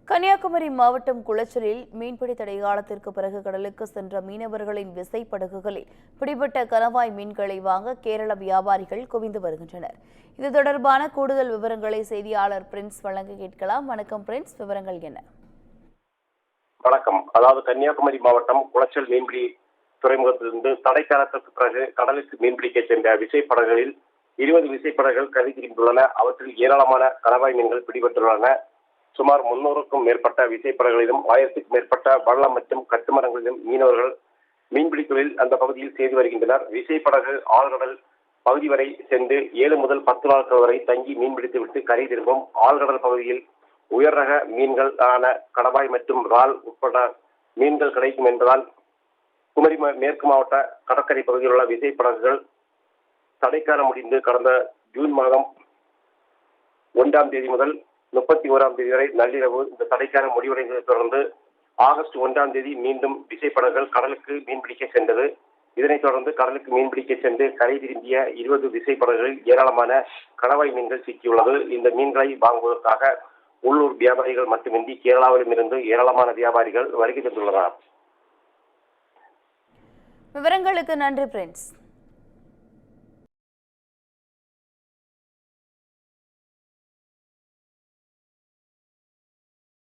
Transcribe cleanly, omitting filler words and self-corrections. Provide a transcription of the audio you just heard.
கன்னியாகுமரி மாவட்டம் குளச்சலில் மீன்பிடி தடை காலத்திற்கு பிறகு கடலுக்கு சென்ற மீனவர்களின் விசைப்படகுகளில் பிடிபட்ட கணவாய் மீன்களை வாங்க கேரள வியாபாரிகள் குவிந்து வருகின்றனர். இது தொடர்பான கூடுதல் விவரங்களை செய்தியாளர் பிரின்ஸ் வழங்க கேட்கலாம். வணக்கம் பிரின்ஸ், விவரங்கள் என்ன? வணக்கம். அதாவது கன்னியாகுமரி மாவட்டம் குளச்சல் மீன்பிடி துறைமுகத்திலிருந்து தடை காலத்திற்கு பிறகு கடலுக்கு மீன்பிடிக்க சென்ற விசைப்படகுகளில் 20 விசைப்படகுகள் கரை திரும்பியுள்ளன. அவற்றில் ஏராளமான கணவாய் மீன்கள் பிடிபட்டுள்ளன. சுமார் 300க்கும் மேற்பட்ட விசைப்படகுகளிலும் 1000க்கும் மேற்பட்ட வல்லம் மற்றும் கட்டுமரங்களிலும் மீனவர்கள் மீன்பிடி தொழில் அந்த பகுதியில் செய்து வருகின்றனர். விசைப்படகு ஆழ்கடல் பகுதி வரை சென்று 7 முதல் 10 நாட்கள் வரை தங்கி மீன்பிடித்துவிட்டு கரை திரும்பும். ஆழ்கடல் பகுதியில் உயர் ரக மீன்கள் ஆன கடவாய் மற்றும் இறால் உட்பட மீன்கள் கிடைக்கும் என்பதால் குமரி மேற்கு மாவட்ட கடற்கரை பகுதியில் உள்ள விசைப்படகுகள் தடைக்காலம் முடிந்து கடந்த ஜூன் மாதம் 1ஆம் தேதி முதல் 31ஆம் தேதி வரை நள்ளிரவு இந்த தடைக்காலம் முடிவடைந்ததை தொடர்ந்து ஆகஸ்ட் 1ஆம் தேதி மீண்டும் விசைப்படகுகள் கடலுக்கு மீன்பிடிக்க சென்றது. இதனைத் தொடர்ந்து கடலுக்கு மீன்பிடிக்க சென்று கரை திரும்பிய 20 விசைப்படகுகளில் ஏராளமான கணவாய் மீன்கள் சிக்கியுள்ளது. இந்த மீன்களை வாங்குவதற்காக உள்ளூர் வியாபாரிகள் மட்டுமின்றி கேரளாவிலும் இருந்து ஏராளமான வியாபாரிகள் வருகை தந்துள்ளனர். விவரங்களுக்கு நன்றி பிரின்ஸ்.